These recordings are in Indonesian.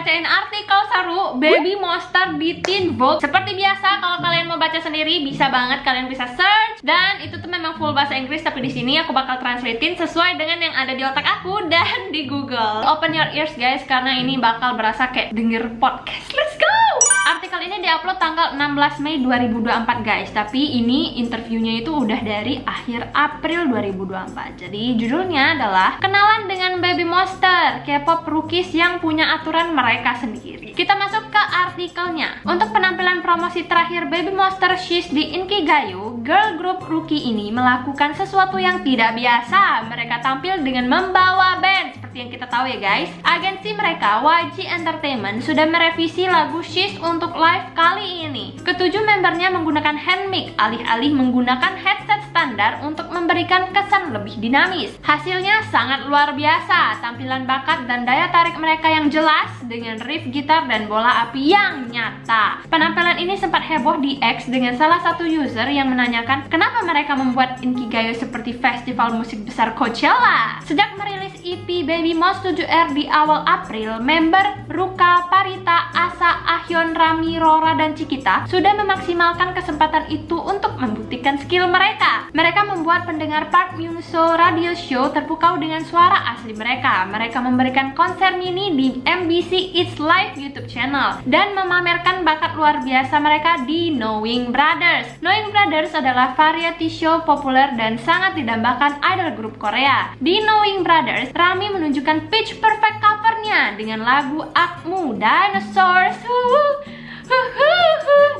bacain artikel seru Baby Monster di Teen Vogue. Seperti biasa, kalau kalian mau baca sendiri bisa banget, kalian bisa search. Dan itu tuh memang full bahasa Inggris, tapi di sini aku bakal translatein sesuai dengan yang ada di otak aku dan di Google. Open your ears guys, karena ini bakal berasa kayak denger podcast. Let's go! Artikel ini diupload tanggal 16 Mei 2024 guys, tapi ini interviewnya itu udah dari akhir April 2024. Jadi judulnya adalah Kenalan dengan Baby Monster, K-pop rookies yang punya aturan mereka sendiri. Kita masuk ke artikelnya. Untuk penampilan promosi terakhir Baby Monster She's di Inkigayo, girl group rookie ini melakukan sesuatu yang tidak biasa. Mereka tampil dengan membawa band. Seperti yang kita tahu ya guys, agensi mereka YG Entertainment sudah merevisi lagu She's untuk live kali ini. Ketujuh membernya menggunakan hand mic alih-alih menggunakan headset standar untuk memberikan kesan lebih dinamis. Hasilnya sangat luar biasa. Tampilan bakat dan daya tarik mereka yang jelas dengan riff gitar dan bola api yang nyata. Penampilan ini sempat heboh di X dengan salah satu user yang menanyakan kenapa mereka membuat Inkigayo seperti festival musik besar Coachella. Sejak merilis EP Baby Monster 7R di awal April, member Ruka, Parita, Asa, Ahyeon, Rami, Rora, dan Cikita sudah memaksimalkan kesempatan itu untuk membuktikan skill mereka. Mereka membuat pendengar Park Myung-soo radio show terpukau dengan suara asli mereka. Mereka memberikan konser mini di MBC It's Live YouTube channel dan memamerkan bakat luar biasa mereka di Knowing Brothers. Knowing Brothers adalah variety show populer dan sangat didambakan idol grup Korea. Di Knowing Brothers, Rami menunjukkan pitch perfect covernya dengan lagu Akmu Dinosaurs.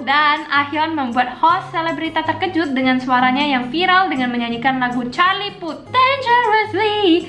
Dan Ahyeon membuat host selebrita terkejut dengan suaranya yang viral dengan menyanyikan lagu Charlie Puth Dangerously.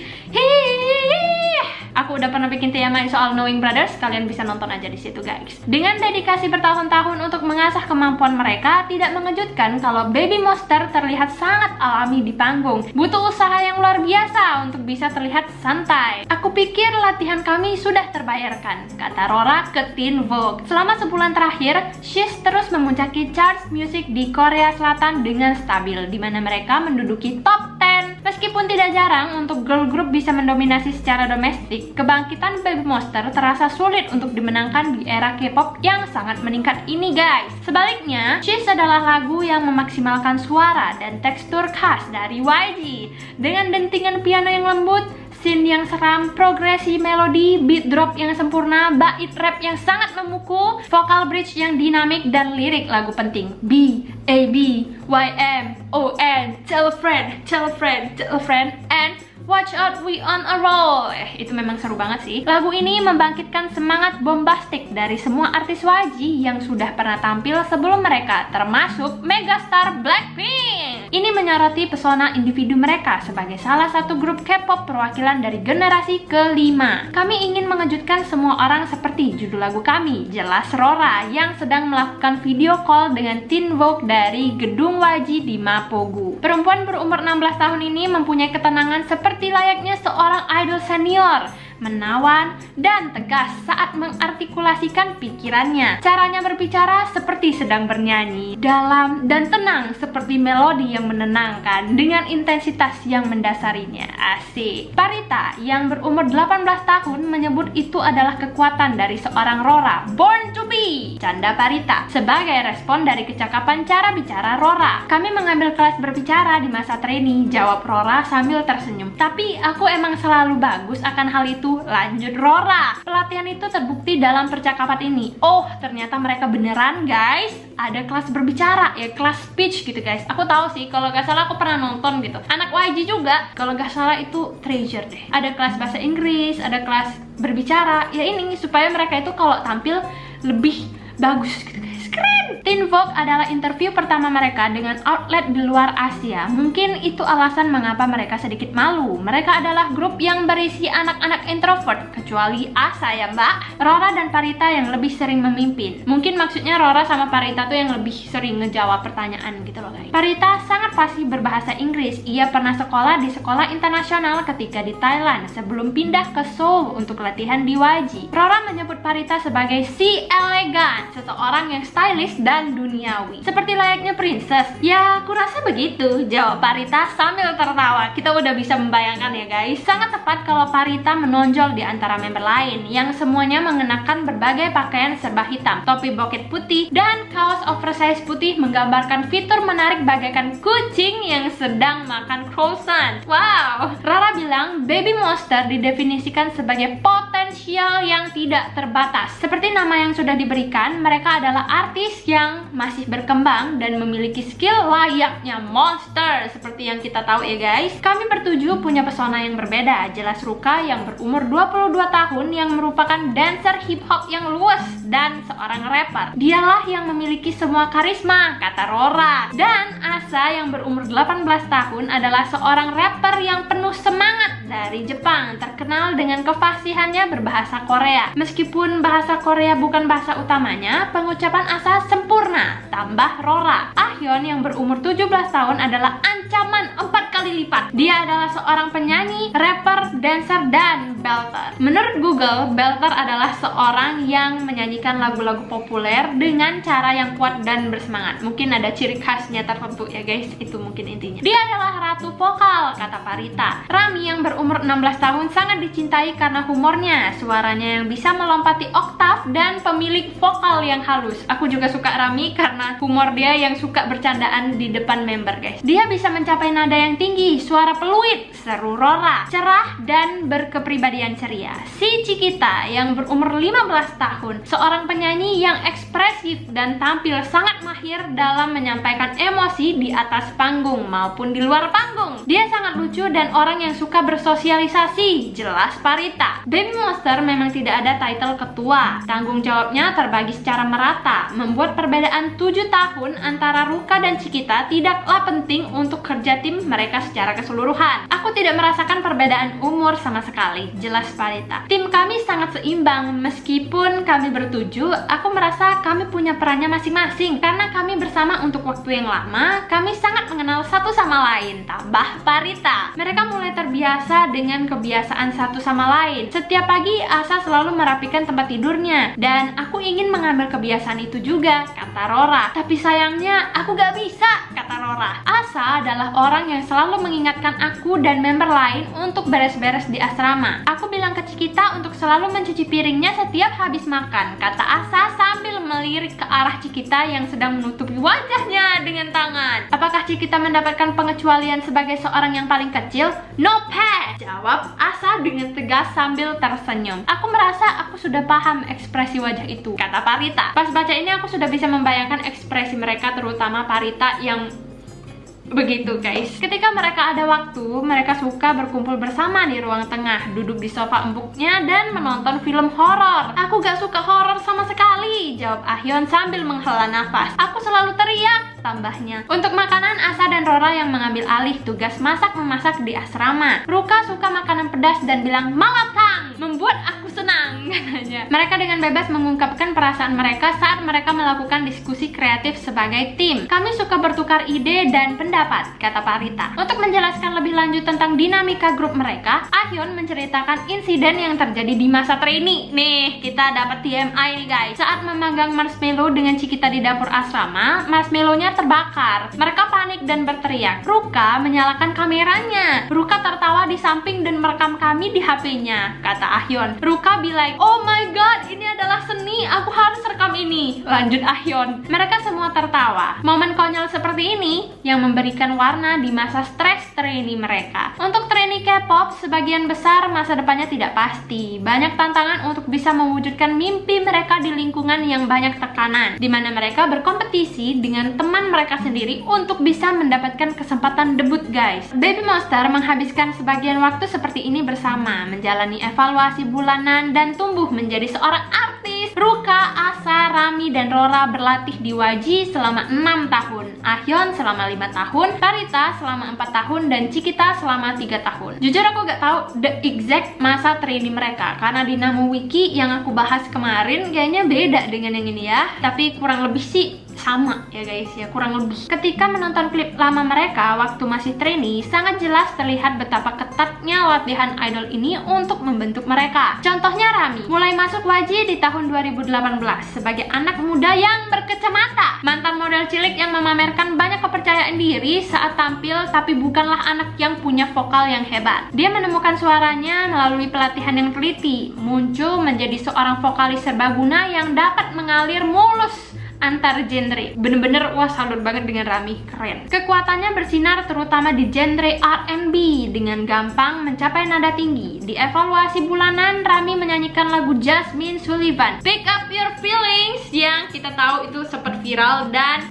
Aku udah pernah bikin TMI soal Knowing Brothers, kalian bisa nonton aja di situ guys. Dengan dedikasi bertahun-tahun untuk mengasah kemampuan mereka, tidak mengejutkan kalau Baby Monster terlihat sangat alami di panggung. Butuh usaha yang luar biasa untuk bisa terlihat santai. Aku pikir latihan kami sudah terbayarkan, kata Rora ke Teen Vogue. Selama sebulan terakhir, She's terus memuncaki charts musik di Korea Selatan dengan stabil, di mana mereka menduduki top 10. Meskipun tidak jarang untuk girl group bisa mendominasi secara domestik, kebangkitan Baby Monster terasa sulit untuk dimenangkan di era K-pop yang sangat meningkat ini guys. Sebaliknya, She's adalah lagu yang memaksimalkan suara dan tekstur khas dari YG. Dengan dentingan piano yang lembut, scene yang seram, progresi melodi, beat drop yang sempurna, bait rap yang sangat memukul, vokal bridge yang dinamik, dan lirik lagu penting B, A, B, Y, M, O, N, tell a friend, tell a friend, tell a friend, and watch out we on a roll. Itu memang seru banget sih. Lagu ini membangkitkan semangat bombastik dari semua artis YG yang sudah pernah tampil sebelum mereka, termasuk megastar Blackpink. Ini menyoroti pesona individu mereka sebagai salah satu grup K-pop perwakilan dari generasi kelima. Kami ingin mengejutkan semua orang seperti judul lagu kami, jelas Rora yang sedang melakukan video call dengan Teen Vogue dari gedung YG di Mapogu. Perempuan berumur 16 tahun ini mempunyai ketenangan seperti layaknya seorang idol senior, menawan dan tegas saat mengartikulasikan pikirannya. Caranya berbicara seperti sedang bernyanyi, dalam dan tenang seperti melodi yang menenangkan dengan intensitas yang mendasarinya. Asik. Parita yang berumur 18 tahun menyebut itu adalah kekuatan dari seorang Rora, born to be, canda Parita, sebagai respon dari kecakapan cara bicara Rora. Kami mengambil kelas berbicara di masa trainee, jawab Rora sambil tersenyum. Tapi aku emang selalu bagus akan hal itu, lanjut Rora. Pelatihan itu terbukti dalam percakapan ini. Oh, ternyata mereka beneran guys ada kelas berbicara, ya kelas speech gitu guys. Aku tahu sih, kalau gak salah aku pernah nonton gitu. Anak YG juga, kalau gak salah itu Treasure deh. Ada kelas bahasa Inggris, ada kelas berbicara. Ya ini supaya mereka itu kalau tampil lebih bagus gitu guys. Keren! Teen Vogue adalah interview pertama mereka dengan outlet di luar Asia. Mungkin itu alasan mengapa mereka sedikit malu. Mereka adalah grup yang berisi anak-anak introvert, kecuali Asa ya mbak. Rora dan Parita yang lebih sering memimpin. Mungkin maksudnya Rora sama Parita tuh yang lebih sering ngejawab pertanyaan gitu loh guys. Parita sangat fasih berbahasa Inggris. Ia pernah sekolah di sekolah internasional ketika di Thailand sebelum pindah ke Seoul untuk latihan di YG. Rora menyebut Parita sebagai si elegan, seseorang yang stylish dan duniawi. Seperti layaknya princess. Ya, kurasa begitu, jawab Parita sambil tertawa. Kita udah bisa membayangkan ya guys. Sangat tepat kalau Parita menonjol di antara member lain yang semuanya mengenakan berbagai pakaian serba hitam, topi boket putih, dan kaos oversize putih menggambarkan fitur menarik bagaikan kucing yang sedang makan croissant. Wow, Rara bilang Baby Monster didefinisikan sebagai potensial yang tidak terbatas. Seperti nama yang sudah diberikan, mereka adalah artis yang masih berkembang dan memiliki skill layaknya monster. Seperti yang kita tahu ya guys, kami bertujuh punya pesona yang berbeda. Jelas Ruka yang berumur 22 tahun yang merupakan dancer hip hop yang luas dan seorang rapper. Dialah yang memiliki semua karisma, kata Rora. Dan Asa yang berumur 18 tahun adalah seorang rapper yang penuh semangat dari Jepang, terkenal dengan kefasihannya berbahasa Korea. Meskipun bahasa Korea bukan bahasa utamanya, pengucapan Asa sempurna, tambah Rora. Ahyeon yang berumur 17 tahun adalah ancaman 4 kali lipat. Dia adalah seorang penyanyi, rapper, dancer, dan belter. Menurut Google, belter adalah seorang yang menyanyikan lagu-lagu populer dengan cara yang kuat dan bersemangat. Mungkin ada ciri khasnya tertentu ya guys, itu mungkin intinya. Dia adalah ratu vokal, kata Parita. Rami yang berumur 16 tahun sangat dicintai karena humornya, suaranya yang bisa melompati oktav, dan pemilik vokal yang halus. Aku juga suka Rami karena humor dia yang suka bercandaan di depan member guys. Dia bisa mencapai nada yang tinggi, suara peluit, seru Rora, cerah, dan berkepribadian ceria. Si Cikita yang berumur 15 tahun, seorang penyanyi yang ekspresif dan tampil sangat mahir dalam menyampaikan emosi di atas panggung maupun di luar panggung. Dia sangat lucu dan orang yang suka bersosialisasi, jelas Parita. Baby Monster memang tidak ada title ketua. Tanggung jawabnya terbagi secara merata, membuat perbedaan 7 tahun antara Ruka dan Cikita tidaklah penting untuk kerja tim mereka secara keseluruhan. Aku tidak merasakan perbedaan umur sama sekali, jelas Parita. Tim kami sangat seimbang, meskipun kami bertujuh, aku merasa kami punya perannya masing-masing. Karena kami bersama untuk waktu yang lama, kami sangat mengenal satu sama lain, tambah Parita. Mereka mulai terbiasa dengan kebiasaan satu sama lain. Setiap pagi Asa selalu merapikan tempat tidurnya, dan aku ingin mengambil kebiasaan itu juga, kata Rora. Tapi sayangnya aku gak bisa, kata Rora. Asa adalah orang yang selalu mengingatkan aku dan member lain untuk beres-beres di asrama. Aku bilang ke Cikita untuk selalu mencuci piringnya setiap habis makan, kata Asa sambil melirik ke arah Cikita yang sedang menutupi wajahnya dengan tangan. Apakah Cikita mendapatkan pengecualian sebagai seorang yang paling kecil? No pass, jawab Asa dengan tegas sambil tersenyum. Aku merasa aku sudah paham ekspresi wajah itu, kata Parita. Pas baca ini aku sudah bisa membayangkan ekspresi mereka, terutama Parita yang begitu guys. Ketika mereka ada waktu, mereka suka berkumpul bersama di ruang tengah, duduk di sofa empuknya dan menonton film horor. Aku gak suka horor sama sekali, jawab Ahyeon sambil menghela nafas. Aku selalu teriak, tambahnya. Untuk makanan, Asa dan Rora yang mengambil alih tugas masak-memasak di asrama. Ruka suka makanan pedas dan bilang malatang, membuat aku senang, katanya. Mereka dengan bebas mengungkapkan perasaan mereka saat mereka melakukan diskusi kreatif sebagai tim. Kami suka bertukar ide dan pendapat, kata Parita. Untuk menjelaskan lebih lanjut tentang dinamika grup mereka, Ahyeon menceritakan insiden yang terjadi di masa trainee. Nih, kita dapat TMI nih guys. Saat memanggang marshmallow dengan Cikita di dapur asrama, marshmallownya terbakar. Mereka panik dan berteriak. Ruka menyalakan kameranya. Ruka tertawa di samping dan merekam kami di HP-nya, kata Ahyeon. Ruka bilang, oh my god, ini adalah seni, aku harus rekam ini, lanjut Ahyeon. Mereka semua tertawa. Momen konyol seperti ini yang memberikan warna di masa stres trainee mereka. Untuk trainee K-pop, sebagian besar masa depannya tidak pasti. Banyak tantangan untuk bisa mewujudkan mimpi mereka di lingkungan yang banyak tekanan, di mana mereka berkompetisi dengan teman mereka sendiri untuk bisa mendapatkan kesempatan debut guys. Baby Monster menghabiskan sebagian waktu seperti ini bersama, menjalani evaluasi bulanan dan tumbuh menjadi seorang artis. Ruka, Asa, Rami, dan Rora berlatih di Waji selama 6 tahun, Ahyeon selama 5 tahun, Parita selama 4 tahun, dan Cikita selama 3 tahun. Jujur aku gak tahu the exact masa trainee mereka, karena di Namu Wiki yang aku bahas kemarin kayaknya beda dengan yang ini ya. Tapi kurang lebih sih sama ya guys ya, kurang lebih. Ketika menonton klip lama mereka waktu masih trainee, sangat jelas terlihat betapa ketatnya latihan idol ini untuk membentuk mereka. Contohnya Rami, mulai masuk Waji di tahun 2018 sebagai anak muda yang berkacamata, mantan model cilik yang memamerkan banyak kepercayaan diri saat tampil, tapi bukanlah anak yang punya vokal yang hebat. Dia menemukan suaranya melalui pelatihan yang teliti, muncul menjadi seorang vokalis serbaguna yang dapat mengalir mulus antar genre. Bener-bener wah, salut banget dengan Rami, keren. Kekuatannya bersinar terutama di genre R&B dengan gampang mencapai nada tinggi. Di evaluasi bulanan, Rami menyanyikan lagu Jasmine Sullivan, Pick Up Your Feelings, yang kita tahu itu sempat viral dan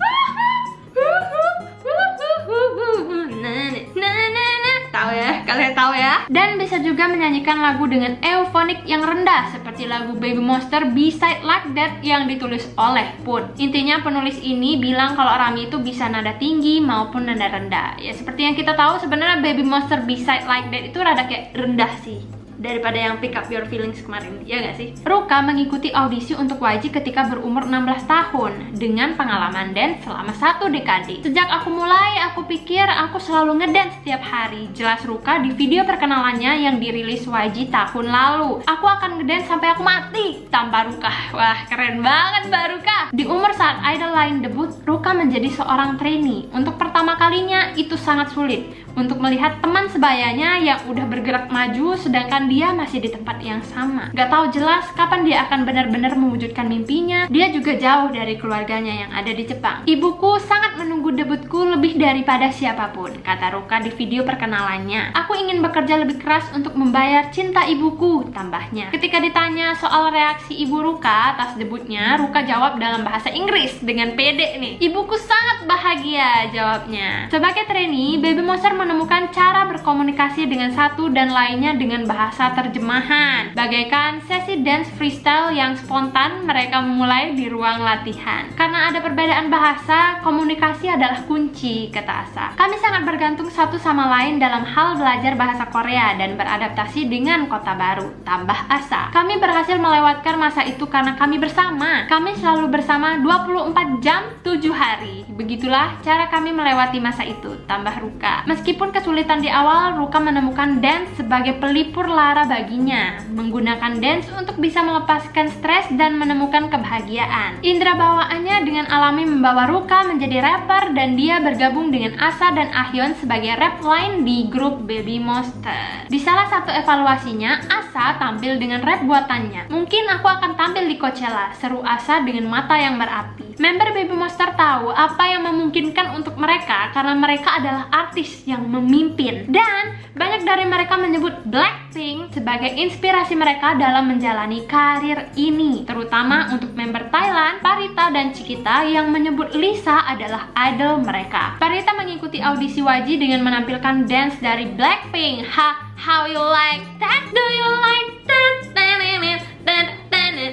tahu ya, kalian tahu ya. Dan bisa juga menyanyikan lagu dengan eufonik yang rendah seperti lagu Baby Monster B-Side Like That yang ditulis oleh Put. Intinya penulis ini bilang kalau Rami itu bisa nada tinggi maupun nada rendah. Ya seperti yang kita tahu sebenarnya Baby Monster B-Side Like That itu rada kayak rendah sih daripada yang Pick Up Your Feelings kemarin, ya gak sih? Ruka mengikuti audisi untuk YG ketika berumur 16 tahun dengan pengalaman dance selama 1 dekade. Sejak aku mulai, aku pikir aku selalu ngedance setiap hari. Jelas Ruka di video perkenalannya yang dirilis YG tahun lalu. Aku akan ngedance sampai aku mati, tambah Ruka. Wah, keren banget Mbak Ruka. Di umur saat idol lain debut, Ruka menjadi seorang trainee. Untuk pertama kalinya itu sangat sulit untuk melihat teman sebayanya yang udah bergerak maju sedangkan dia masih di tempat yang sama. Gak tahu jelas kapan dia akan benar-benar mewujudkan mimpinya. Dia juga jauh dari keluarganya yang ada di Jepang. Ibuku sangat menunggu debutku lebih daripada siapapun, kata Ruka di video perkenalannya. Aku ingin bekerja lebih keras untuk membayar cinta ibuku, tambahnya. Ketika ditanya soal reaksi ibu Ruka atas debutnya, Ruka jawab dalam bahasa Inggris dengan pede nih. Ibuku sangat bahagia, jawabnya. Sebagai trainee, Baby Monster menemukan cara berkomunikasi dengan satu dan lainnya dengan bahasa terjemahan. Bagaikan sesi dance freestyle yang spontan mereka memulai di ruang latihan. Karena ada perbedaan bahasa, komunikasi adalah kunci, kata Asa. Kami sangat bergantung satu sama lain dalam hal belajar bahasa Korea dan beradaptasi dengan kota baru, tambah Asa. Kami berhasil melewatkan masa itu karena kami bersama. Kami selalu bersama 24 jam 7 hari. Begitulah cara kami melewati masa itu, tambah Ruka. Meskipun kesulitan di awal, Ruka menemukan dance sebagai pelipur lara baginya, menggunakan dance untuk bisa melepaskan stres dan menemukan kebahagiaan. Indra bawaannya dengan alami membawa Ruka menjadi rapper dan dia bergabung dengan Asa dan Ahyeon sebagai rap line di grup Baby Monster. Di salah satu evaluasinya, Asa tampil dengan rap buatannya. Mungkin aku akan tampil di Coachella, seru Asa dengan mata yang berapi. Member Baby Monster tahu apa yang memungkinkan untuk mereka karena mereka adalah artis yang memimpin. Dan banyak dari mereka menyebut Blackpink sebagai inspirasi mereka dalam menjalani karir ini, terutama untuk member Thailand, Parita dan Cikita yang menyebut Lisa adalah idol mereka. Parita mengikuti audisi YG dengan menampilkan dance dari Blackpink. How you like that? Do you like that?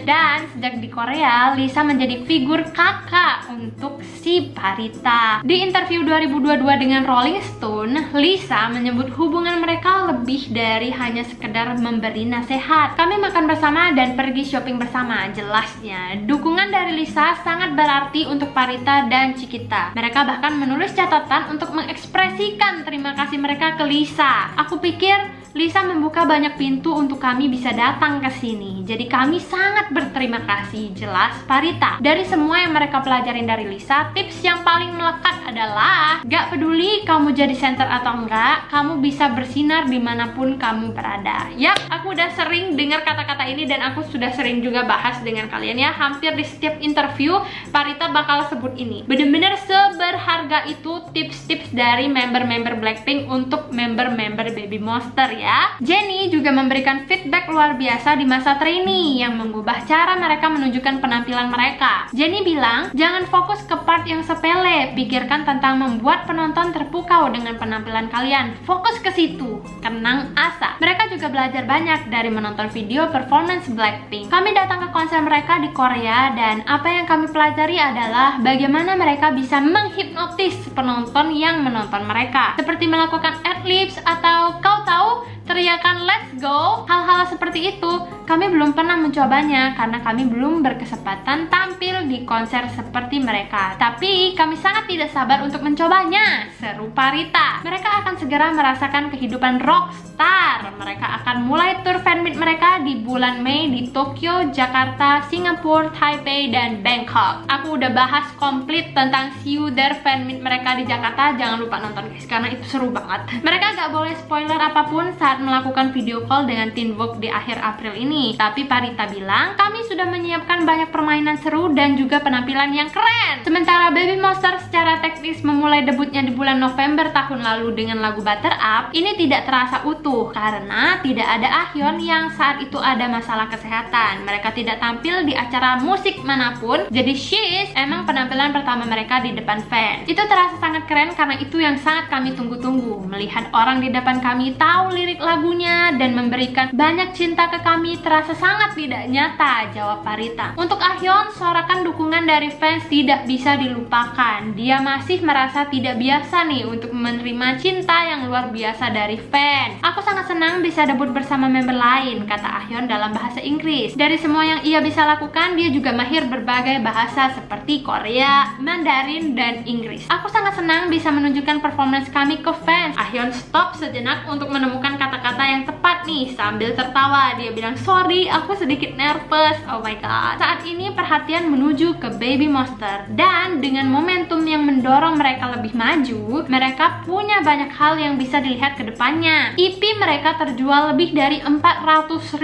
Dan sejak di Korea, Lisa menjadi figur kakak untuk si Parita. Di interview 2022 dengan Rolling Stone, Lisa menyebut hubungan mereka lebih dari hanya sekedar memberi nasihat. Kami makan bersama dan pergi shopping bersama, jelasnya. Dukungan dari Lisa sangat berarti untuk Parita dan Cikita. Mereka bahkan menulis catatan untuk mengekspresikan terima kasih mereka ke Lisa. Aku pikir Lisa membuka banyak pintu untuk kami bisa datang ke sini. Jadi kami sangat berterima kasih, jelas Parita. Dari semua yang mereka pelajarin dari Lisa, tips yang paling melekat adalah gak peduli kamu jadi center atau enggak, kamu bisa bersinar dimanapun kamu berada. Yap, aku udah sering dengar kata-kata ini dan aku sudah sering juga bahas dengan kalian ya. Hampir di setiap interview Parita bakal sebut ini. Bener-bener seberharga itu tips-tips dari member-member Blackpink untuk member-member Baby Monster ya. Jennie juga memberikan feedback luar biasa di masa trainee yang mengubah cara mereka menunjukkan penampilan mereka. Jennie bilang, jangan fokus ke part yang sepele, pikirkan tentang membuat penonton terpukau dengan penampilan kalian. Fokus ke situ, kenang Asa. Mereka juga belajar banyak dari menonton video performance Blackpink. Kami datang ke konser mereka di Korea dan apa yang kami pelajari adalah bagaimana mereka bisa menghipnotis penonton yang menonton mereka. Seperti melakukan ad-libs atau kau tahu teriakan let's go, hal-hal seperti itu kami belum pernah mencobanya karena kami belum berkesempatan tampil di konser seperti mereka. Tapi kami sangat tidak sabar untuk mencobanya, seru Parita. Mereka akan segera merasakan kehidupan rockstar. Mereka akan mulai tur fanmeet mereka di bulan Mei di Tokyo, Jakarta, Singapura, Taipei, dan Bangkok. Aku udah bahas komplit tentang See You There fanmeet mereka di Jakarta. Jangan lupa nonton guys, karena itu seru banget. Mereka gak boleh spoiler apapun saat melakukan video call dengan Teen Vogue di akhir April ini. Tapi Parita bilang, kami sudah menyiapkan banyak permainan seru dan juga penampilan yang keren. Sementara Baby Monster secara teknis memulai debutnya di bulan November tahun lalu dengan lagu Butter Up, ini tidak terasa utuh karena tidak ada Ahyeon yang saat itu ada masalah kesehatan. Mereka tidak tampil di acara musik manapun, jadi She's emang penampilan pertama mereka di depan fans. Itu terasa sangat keren karena itu yang sangat kami tunggu-tunggu. Melihat orang di depan kami tahu lirik lagunya dan memberikan banyak cinta ke kami terasa sangat tidak nyata, jawab Parita. Untuk Ahyeon, sorakan dukungan dari fans tidak bisa dilupakan. Dia masih merasa tidak biasa nih untuk menerima cinta yang luar biasa dari fans. Aku sangat senang bisa debut bersama member lain, kata Ahyeon dalam bahasa Inggris. Dari semua yang ia bisa lakukan, dia juga mahir berbagai bahasa seperti Korea, Mandarin, dan Inggris. Aku sangat senang bisa menunjukkan performance kami ke fans. Ahyeon stop sejenak untuk menemukan kata-kata yang tepat nih sambil tertawa. Dia bilang, sorry, aku sedikit nervous. Oh my god. Saat ini perhatian menuju ke Baby Monster. Dan dengan momentum yang mendorong mereka lebih maju, mereka punya banyak hal yang bisa dilihat ke depannya. EP mereka terjual lebih dari 400.000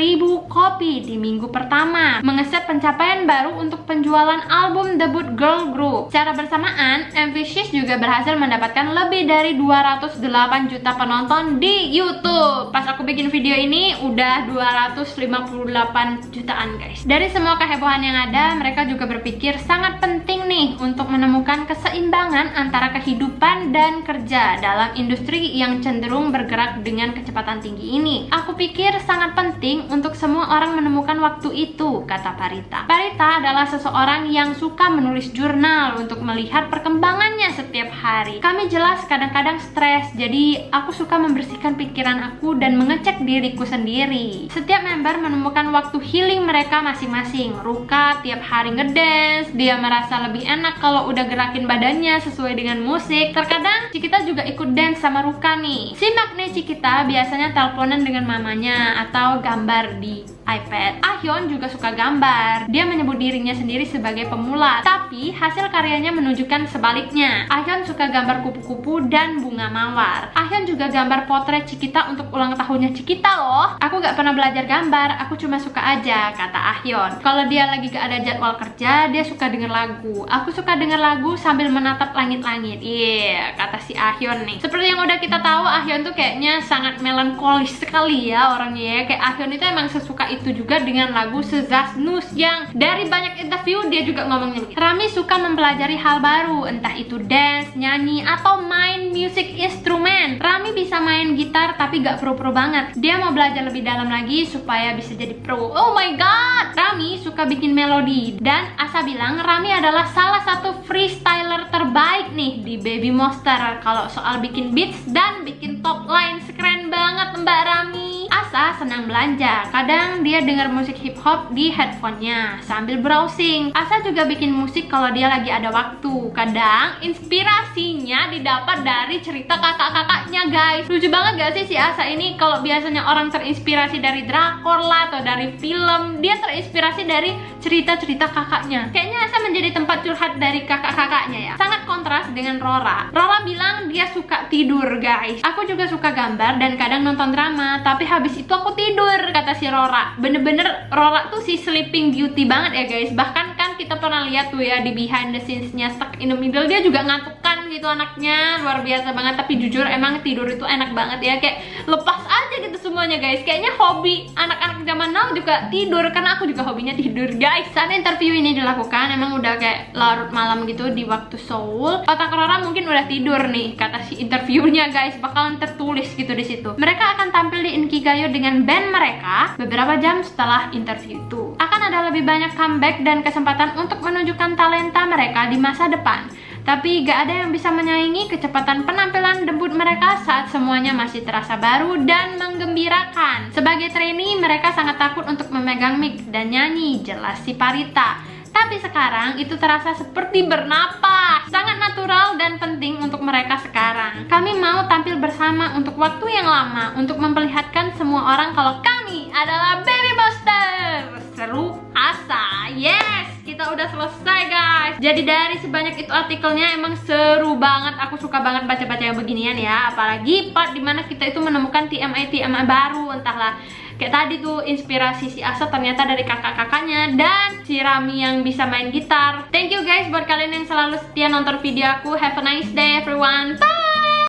kopi di minggu pertama, mengeset pencapaian baru untuk penjualan album debut girl group. Secara bersamaan, MV She's juga berhasil mendapatkan lebih dari 208 juta penonton di YouTube. Pas aku bikin video ini udah 258 jutaan guys. Dari semua kehebohan yang ada, mereka juga berpikir sangat penting nih untuk menemukan keseimbangan antara kehidupan dan kerja dalam industri yang cenderung bergerak dengan kecepatan tinggi ini. Aku pikir sangat penting untuk semua orang menemukan waktu itu, kata Parita. Parita adalah seseorang yang suka menulis jurnal untuk melihat perkembangannya setiap hari. Kami jelas kadang-kadang stres, jadi aku suka membersihkan pikiran aku dan mengecek diriku sendiri. Setiap member menemukan waktu healing mereka masing-masing. Ruka tiap hari ngedance, dia merasa lebih enak kalau udah gerakin badannya sesuai dengan musik. Terkadang Cikita juga ikut dance sama Ruka nih. Si Makne Cikita biasanya teleponan dengan mamanya atau gambar di iPad. Ahyeon juga suka gambar. Dia menyebut dirinya sendiri sebagai pemula, tapi hasil karyanya menunjukkan sebaliknya. Ahyeon suka gambar kupu-kupu dan bunga mawar. Ahyeon juga gambar potret Cikita untuk ulang tahunnya Cikita loh. Aku gak pernah belajar gambar, aku cuma suka aja, kata Ahyeon. Kalau dia lagi gak ada jadwal kerja, dia suka denger lagu. Aku suka denger lagu sambil menatap langit-langit. Iya, kata si Ahyeon nih. Seperti yang udah kita tahu, Ahyeon tuh kayaknya sangat melankolis sekali ya orangnya ya. Kayak Ahyeon itu emang sesuka itu juga dengan lagu Sezasnus yang dari banyak interview dia juga ngomongnya begitu. Rami suka mempelajari hal baru, entah itu dance, nyanyi, atau main music instrumen. Rami bisa main gitar tapi gak pro-pro banget. Dia mau belajar lebih dalam lagi supaya bisa jadi pro. Oh my god, Rami suka bikin melodi. Dan Asa bilang Rami adalah salah satu freestyler terbaik nih di Baby Monster. Kalau soal bikin beats dan bikin top line, keren banget Mbak Rami. Asa senang belanja. Kadang dia dengar musik hip hop di headphone-nya sambil browsing. Asa juga bikin musik kalau dia lagi ada waktu. Kadang inspirasinya didapat dari cerita kakak-kakaknya guys. Lucu banget gak sih si Asa ini? Kalau biasanya orang terinspirasi dari drakor lah atau dari film, dia terinspirasi dari cerita-cerita kakaknya. Kayaknya Asa menjadi tempat curhat dari kakak-kakaknya ya. Sangat kontras dengan Rora. Rora bilang dia suka tidur guys. Aku juga suka gambar dan kadang nonton drama, tapi habis itu aku tidur, kata si Rora. Bener-bener Rora tuh si sleeping beauty banget ya guys. Bahkan kan kita pernah lihat tuh ya di behind the scenes-nya Stuck in the Middle, dia juga ngantukan gitu anaknya, luar biasa banget. Tapi jujur emang tidur itu enak banget ya, kayak lepas aja gitu semuanya guys. Kayaknya hobi anak-anak zaman now juga tidur, karena aku juga hobinya tidur guys. Saat interview ini dilakukan emang udah kayak larut malam gitu di waktu Seoul. Otak Rora mungkin udah tidur nih, kata si interviewnya guys. Bakalan tertulis gitu di situ. Mereka akan tampil di Inkigayo dengan band mereka beberapa jam setelah interview itu. Akan ada lebih banyak comeback dan kesempatan untuk menunjukkan talenta mereka di masa depan. Tapi gak ada yang bisa menyaingi kecepatan penampilan debut mereka saat semuanya masih terasa baru dan menggembirakan. Sebagai trainee, mereka sangat takut untuk memegang mic dan nyanyi, jelas si Parita. Tapi sekarang itu terasa seperti bernapas. Sangat natural dan penting untuk mereka sekarang. Kami mau tampil bersama untuk waktu yang lama, untuk memperlihatkan semua orang kalau kami adalah Baby Monster. Seru asa. Yes, kita udah selesai guys. Jadi dari sebanyak itu artikelnya emang seru banget. Aku suka banget baca-baca yang beginian ya. Apalagi part dimana kita itu menemukan TMI baru. Entahlah, kayak tadi tuh inspirasi si Asa ternyata dari kakak-kakaknya, dan si Rami yang bisa main gitar. Thank you guys buat kalian yang selalu setia nonton video aku. Have a nice day everyone. Bye.